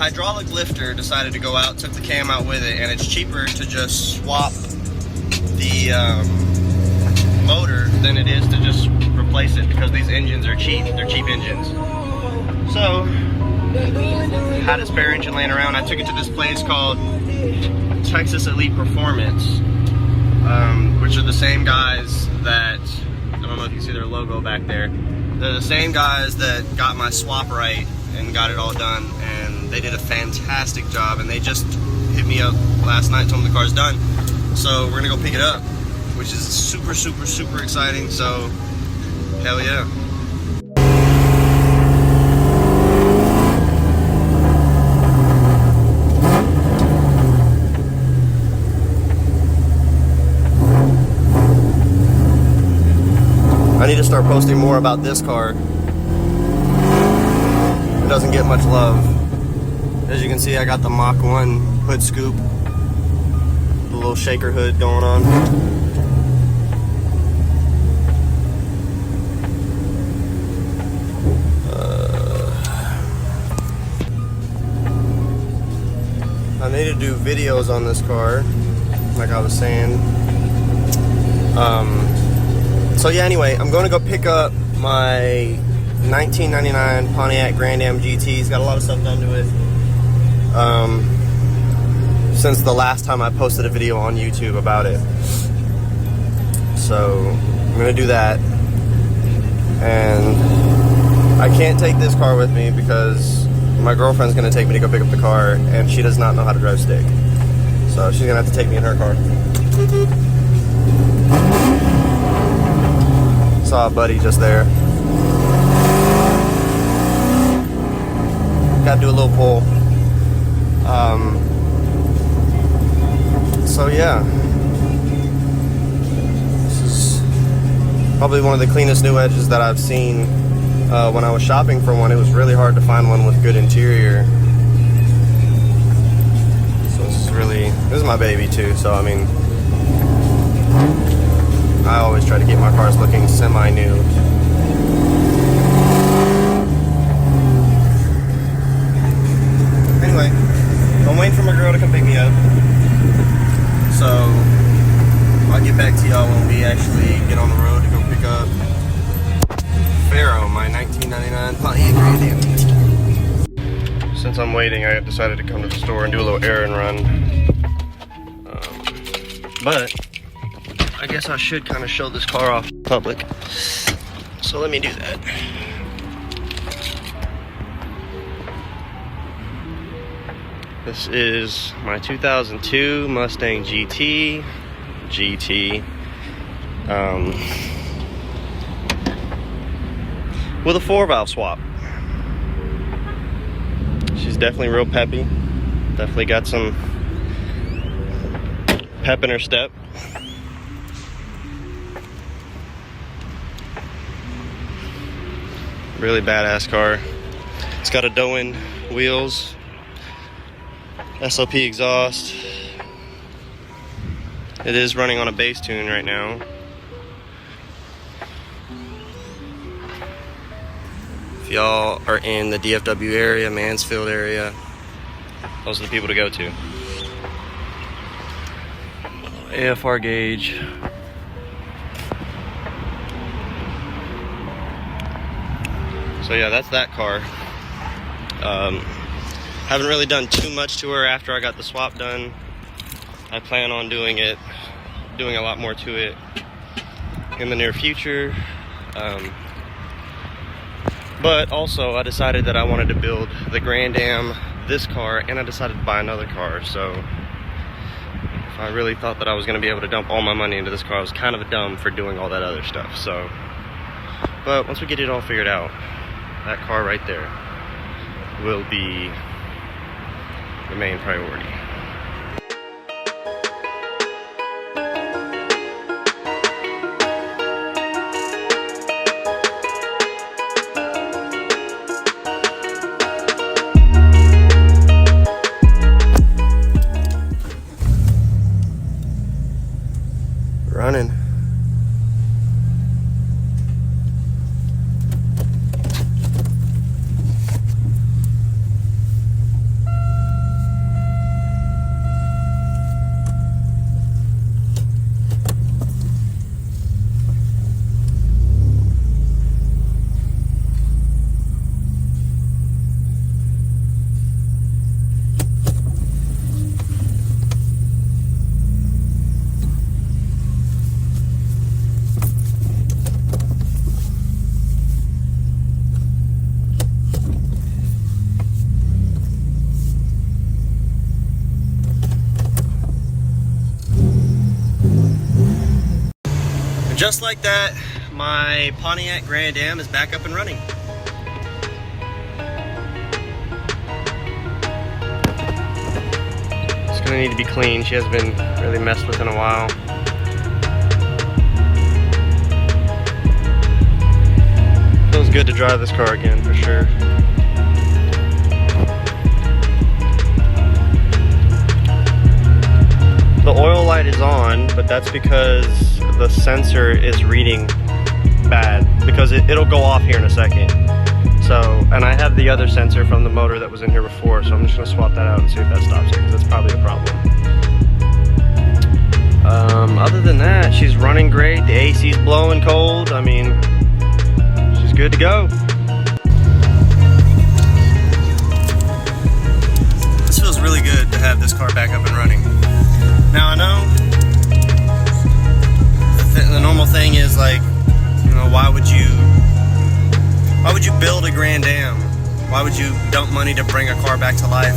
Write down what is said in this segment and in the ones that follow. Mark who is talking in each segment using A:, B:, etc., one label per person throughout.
A: hydraulic lifter decided to go out, took the cam out with it, and it's cheaper to just swap the motor than it is to just replace it, because these engines are cheap. They're cheap engines. So, had a spare engine laying around. I took it to this place called Texas Elite Performance, which are the same guys that, I don't know if you see their logo back there. They're the same guys that got my swap right and got it all done, and they did a fantastic job, and they just hit me up last night, told me the car's done. So we're gonna go pick it up, which is super, super, super exciting, so hell yeah. I need to start posting more about this car. It doesn't get much love. As you can see, I got the Mach 1 hood scoop. The little shaker hood going on. I need to do videos on this car, like I was saying. So yeah, anyway, I'm going to go pick up my 1999 Pontiac Grand Am GT. It's got a lot of stuff done to it. Since the last time I posted a video on YouTube about it. So I'm going to do that. And I can't take this car with me because my girlfriend's going to take me to go pick up the car, and she does not know how to drive stick. So she's going to have to take me in her car. Saw a buddy just there. Got to do a little pull. So yeah, this is probably one of the cleanest new edges that I've seen. When I was shopping for one, it was really hard to find one with good interior. So this is my baby too, so I mean, I always try to get my cars looking semi-new. Anyway, I'm waiting for my girl to come pick me up. So, I'll get back to y'all when we actually get on the road to go pick up Faro, my 1999 Pontiac Grand Am GT. Since I'm waiting, I decided to come to the store and do a little errand run. But I guess I should kind of show this car off in public. So let me do that. This is my 2002 Mustang GT. With a 4-valve swap. She's definitely real peppy. Definitely got some pep in her step. Really badass car. It's got a Doan wheels, SOP exhaust. It is running on a bass tune right now. If y'all are in the DFW area, Mansfield area, those are the people to go to. AFR gauge. So yeah, that's that car. Haven't really done too much to her after I got the swap done. I plan on doing a lot more to it in the near future. But also I decided that I wanted to build the Grand Am, this car, and I decided to buy another car. So if I really thought that I was going to be able to dump all my money into this car, I was kind of dumb for doing all that other stuff. So, but once we get it all figured out, that car right there will be the main priority. Running. just like that, my Pontiac Grand Am is back up and running. It's gonna need to be cleaned. She hasn't been really messed with in a while. Feels good to drive this car again for sure. The oil light is on, but that's because the sensor is reading bad, because it'll go off here in a second. So, and I have the other sensor from the motor that was in here before, so I'm just gonna swap that out and see if that stops it, because that's probably a problem. Other than that, she's running great. The AC's blowing cold. I mean, she's good to go. This feels really good to have this car back up and running. Now I know the normal thing is, like, you know, why would you build a Grand Am? Why would you dump money to bring a car back to life?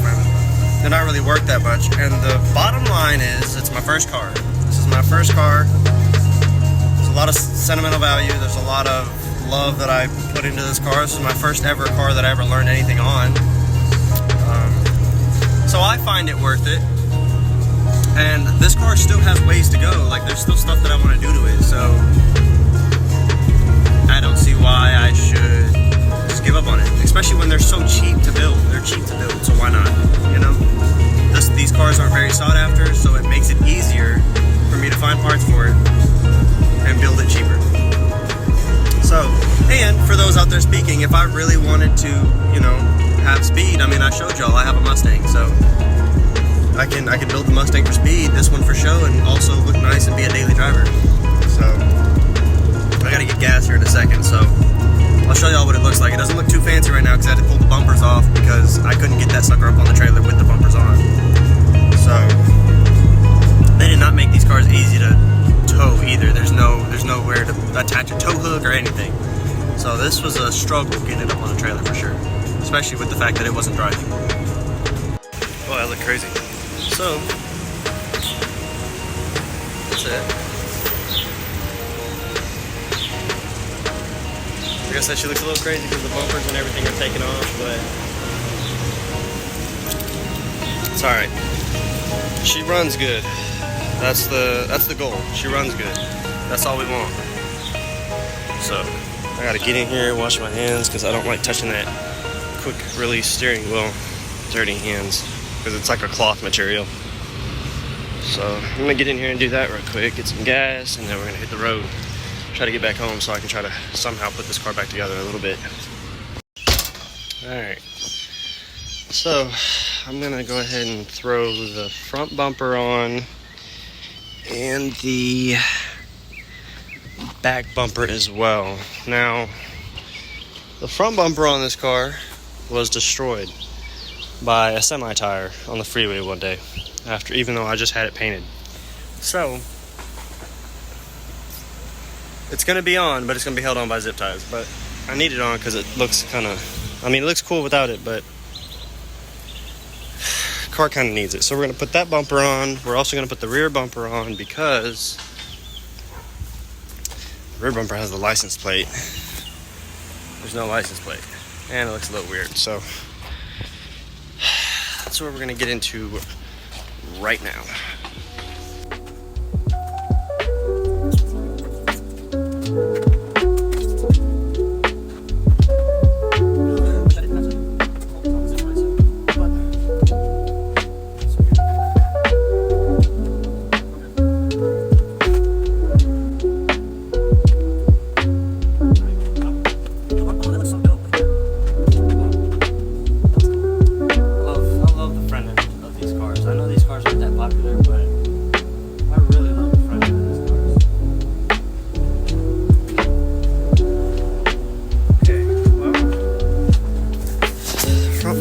A: They're not really worth that much. And the bottom line is, it's my first car. This is my first car. There's a lot of sentimental value. There's a lot of love that I put into this car. This is my first ever car that I ever learned anything on. So I find it worth it. And this car still has ways to go. Like, there's still stuff that I want to do to it. So I don't see why I should just give up on it. Especially when they're so cheap to build. They're cheap to build, so why not? You know? These cars aren't very sought after, so it makes it easier for me to find parts for it and build it cheaper. So, and for those out there speaking, if I really wanted to, you know, have speed, I mean, I showed y'all I have a Mustang, so I can build the Mustang for speed, this one for show, and also look nice and be a daily driver. So I gotta get gas here in a second, so I'll show y'all what it looks like. It doesn't look too fancy right now because I had to pull the bumpers off because I couldn't get that sucker up on the trailer with the bumpers on. So they did not make these cars easy to tow either. There's nowhere to attach a tow hook or anything. So this was a struggle getting it up on the trailer for sure, especially with the fact that it wasn't driving. Oh, I look crazy. So that's it. Like I said, she looks a little crazy because the bumpers and everything are taken off, but it's alright. She runs good. That's the goal. She runs good. That's all we want. So I gotta get in here and wash my hands because I don't like touching that quick release steering wheel. Dirty hands, because it's like a cloth material. So I'm gonna get in here and do that real quick, get some gas, and then we're gonna hit the road. Try to get back home so I can try to somehow put this car back together a little bit. Alright, so I'm gonna go ahead and throw the front bumper on and the back bumper as well. Now, the front bumper on this car was destroyed by a semi-tire on the freeway one day, even though I just had it painted. So it's gonna be on, but it's gonna be held on by zip ties. But I need it on because it looks kind of, I mean, it looks cool without it, but car kind of needs it. So we're gonna put that bumper on. We're also gonna put the rear bumper on because the rear bumper has the license plate. There's no license plate, and it looks a little weird. So that's what we're gonna get into right now.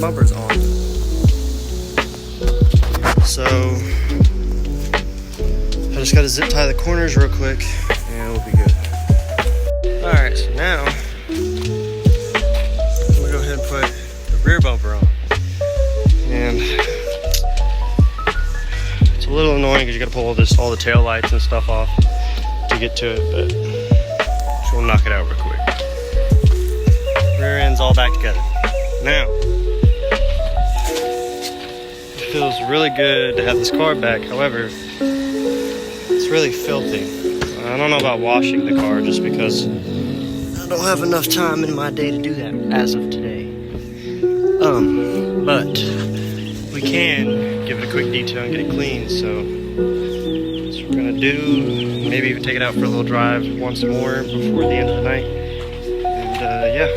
A: Bumper's on, so I just gotta zip tie the corners real quick and we'll be good. Alright, so now I'm gonna go ahead and put the rear bumper on, and it's a little annoying because you gotta pull all the tail lights and stuff off to get to it, but So we'll knock it out real quick. Rear end's all back together. Now, it feels really good to have this car back. However, it's really filthy. I don't know about washing the car just because I don't have enough time in my day to do that as of today. But we can give it a quick detail and get it clean. So that's what we're gonna do. Maybe even take it out for a little drive once more before the end of the night. And yeah,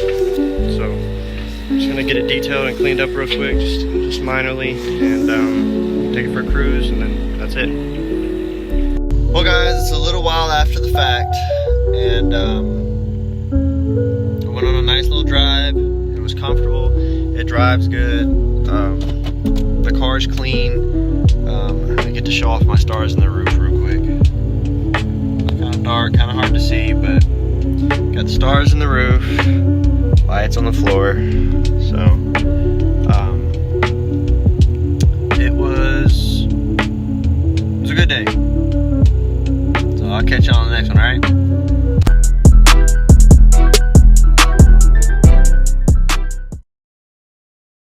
A: so I'm just gonna get it detailed and cleaned up real quick, just minorly, and take it for a cruise, and then that's it. Well, guys, it's a little while after the fact, and I went on a nice little drive. It was comfortable. It drives good. The car's clean. I get to show off my stars in the roof real quick. Kind of dark, kind of hard to see, but got the stars in the roof, lights on the floor. So it was a good day. So I'll catch you on the next one, alright?